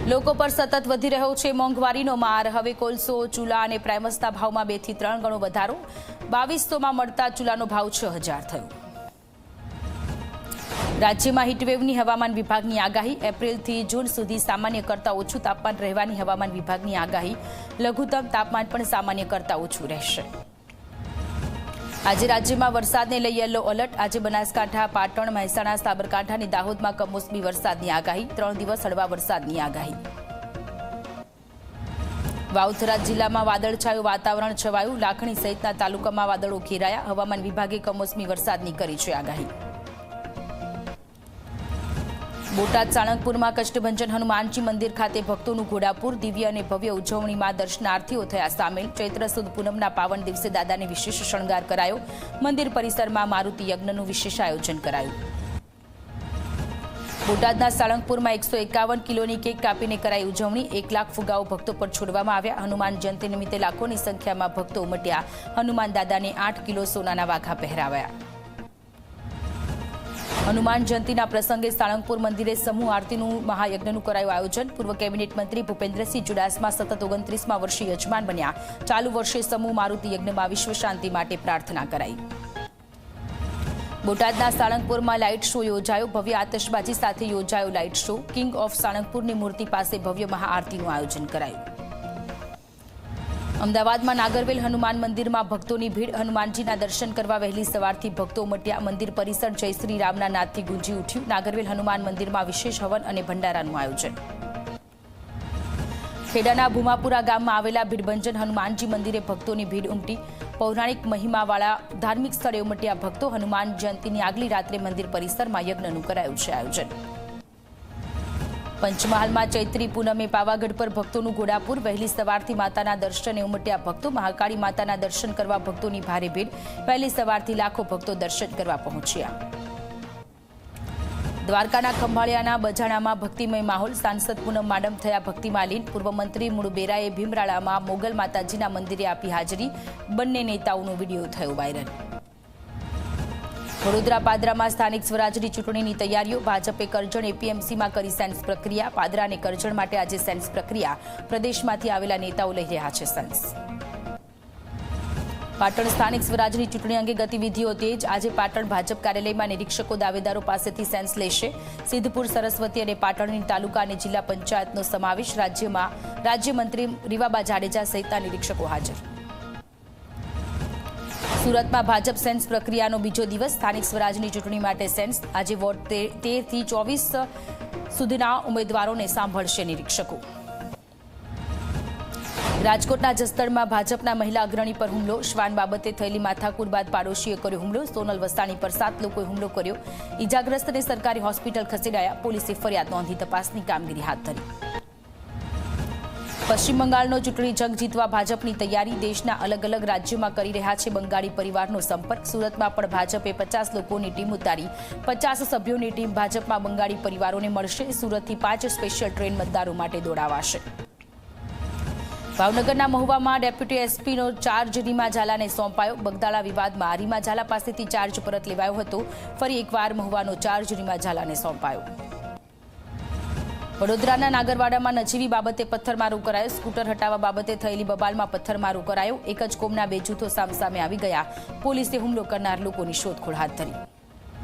લોકો પર સતત વધી રહ્યો છે મોંઘવારીનો માર। હવે કોલસો, ચૂલા અને પ્રાઇમસના ભાવમાં 2 થી 3 ગણો વધારો। 2200માં મળતા ચૂલાનો ભાવ 6000 થયો। રાજ્યમાં હીટવેવની હવામાન વિભાગની આગાહી। એપ્રિલથી જૂન સુધી સામાન્ય કરતાં ઓછું તાપમાન રહેવાની હવામાન વિભાગની આગાહી। લઘુત્તમ તાપમાન પણ સામાન્ય કરતાં ઓછું રહેશે। આજે રાજ્યમાં વરસાદને લઈ યલો એલર્ટ। આજે બનાસકાંઠા, પાટણ, મહેસાણા, સાબરકાંઠા અને દાહોદમાં કમોસમી વરસાદની આગાહી। 3 દિવસ હળવા વરસાદની આગાહી। વાવથરા જિલ્લામાં વાદળછાયું વાતાવરણ છવાયું। લાખણી સહિતના તાલુકામાં વાદળો ઘેરાયા। હવામાન વિભાગે કમોસમી વરસાદની કરી છે આગાહી। બોટાદ સાળંગપુરમાં કષ્ટભંજન હનુમાનજી મંદિર ખાતે ભક્તોનું ઘોડાપુર। દિવ્ય અને ભવ્ય ઉજવણીમાં દર્શનાર્થીઓ થયા સામેલ। ચૈત્ર સુદ પૂનમના પાવન દિવસે દાદાને વિશેષ શણગાર કરાયો। મંદિર પરિસરમાં મારુતિ યજ્ઞનું વિશેષ આયોજન કરાયું। બોટાદના સાળંગપુરમાં 151 કિલોની કેક કાપીને કરાઈ ઉજવણી। 1 લાખ ફુગાઓ ભક્તો પર છોડવામાં આવ્યા। હનુમાન જયંતિ નિમિત્તે લાખોની સંખ્યામાં ભક્તો ઉમટ્યા। હનુમાન દાદાને 8 કિલો સોનાના વાઘા પહેરાવ્યા। હનુમાન જયંતિના પ્રસંગે સાળંગપુર મંદિરે સમૂહ આરતીનું મહાયજ્ઞનું કરાયું આયોજન। પૂર્વ કેબિનેટ મંત્રી ભૂપેન્દ્રસિંહ ચુડાસમા સતત 29મા વર્ષે યજમાન બન્યા। ચાલુ વર્ષે સમૂહ મારુતિ યજ્ઞમાં વિશ્વ શાંતિ માટે પ્રાર્થના કરાઈ। બોટાદના સાળંગપુરમાં લાઇટ શો યોજાયો। ભવ્ય આતશબાજી સાથે યોજાયો લાઇટ શો। કિંગ ઓફ સાળંગપુરની મૂર્તિ પાસે ભવ્ય મહાઆરતીનું આયોજન કરાયું। અમદાવાદમાં નાગરવેલ હનુમાન મંદિરમાં ભક્તોની ભીડ। હનુમાનજીના દર્શન કરવા વહેલી સવારથી ભક્તો ઉમટ્યા। મંદિર પરિસર જય શ્રી રામના નાદથી ગુંજી ઉઠ્યું। નાગરવેલ હનુમાન મંદિરમાં વિશેષ હવન અને ભંડારાનું આયોજન। ખેડાના ભૂમાપુરા ગામમાં આવેલા ભીડભંજન હનુમાનજી મંદિરે ભક્તોની ભીડ ઉમટી। પૌરાણિક મહિમાવાળા ધાર્મિક સ્થળે ઉમટ્યા ભક્તો। હનુમાન જયંતિની આગલી રાત્રે મંદિર પરિસરમાં યજ્ઞનું કરાયું છે આયોજન। પંચમહાલમાં ચૈત્રી પૂનમે પાવાગઢ પર ભક્તોનું ઘોડાપુર। વહેલી સવારથી માતાના દર્શને ઉમટ્યા ભક્તો। મહાકાળી માતાના દર્શન કરવા ભક્તોની ભારે ભીડ। વહેલી સવારથી લાખો ભક્તો દર્શન કરવા પહોંચ્યા। દ્વારકાના ખંભાળિયાના બજાણામાં ભક્તિમય માહોલ। સાંસદ પૂનમ માડમ થયા ભક્તિમાં લીન। પૂર્વ મંત્રી મુળબેરાએ ભીમરાળામાં મોગલ માતાજીના મંદિરે આપી હાજરી। બંને નેતાઓનો વિડીયો થયો વાયરલ। વડોદરા પાદરામાં સ્થાનિક સ્વરાજની ચૂંટણીની તૈયારીઓ। ભાજપે કરજણ એપીએમસીમાં કરી સેન્સ પ્રક્રિયા। પાદરા અને કરજણ માટે આજે સેન્સ પ્રક્રિયા। પ્રદેશમાંથી આવેલા નેતાઓ લઈ રહ્યા છે સેન્સ। પાટણ સ્થાનિક સ્વરાજની ચૂંટણી અંગે ગતિવિધિઓ તેજ। આજે પાટણ ભાજપ કાર્યાલયમાં નિરીક્ષકો દાવેદારો પાસેથી સેન્સ લેશે। સિદ્ધપુર, સરસ્વતી અને પાટણની તાલુકા અને જિલ્લા પંચાયતનો સમાવેશ। રાજ્યમંત્રી રીવાબા જાડેજા સહિતના નિરીક્ષકો હાજર। સુરતમાં ભાજપ સેન્સ પ્રક્રિયાનો બીજો દિવસ। સ્થાનિક સ્વરાજની ચૂંટણી માટે સેન્સ। આજે વોર્ડ 13 થી 24 સુધીના ઉમેદવારોને સાંભળશે નિરીક્ષકો। રાજકોટના જસદણમાં ભાજપના મહિલા અગ્રણી પર હુમલો। શ્વાન બાબતે થયેલી માથાકૂટ બાદ પાડોશીએ કર્યો હુમલો। સોનલ વસાણી પર 7 લોકોએ હુમલો કર્યો। ઇજાગ્રસ્તને સરકારી હોસ્પિટલ ખસેડાયા। પોલીસે ફરિયાદ નોંધી તપાસની કામગીરી હાથ ધરી। પશ્ચિમ બંગાળનો ચૂંટણી જંગ જીતવા ભાજપની તૈયારી। દેશના અલગ અલગ રાજ્યોમાં કરી રહ્યા છે બંગાળી પરિવારનો સંપર્ક। સુરતમાં પણ ભાજપે 50 લોકોની ટીમ ઉતારી। 50 સભ્યોની ટીમ ભાજપમાં બંગાળી પરિવારોને મળશે। સુરતથી 5 સ્પેશિયલ ટ્રેન મતદારો માટે દોડાવાશે। ભાવનગરના મહુવામાં ડેપ્યુટી એસપીનો ચાર્જ રીમા ઝાલાને સોંપાયો। બગદાણા વિવાદમાં રીમા ઝાલા પાસેથી ચાર્જ પરત લેવાયો હતો। ફરી એકવાર મહુવાનો ચાર્જ રીમા ઝાલાને સોંપાયો। વડોદરાના નાગરવાડામાં નજીવી બાબતે પથ્થરમારો કરાયો। સ્કૂટર હટાવવા બાબતે થયેલી બબાલમાં પથ્થરમારો કરાયો। એક જ કોમના 2 જૂથો સામસામે આવી ગયા। પોલીસે હુમલો કરનાર લોકોની શોધખોળ હાથ ધરી।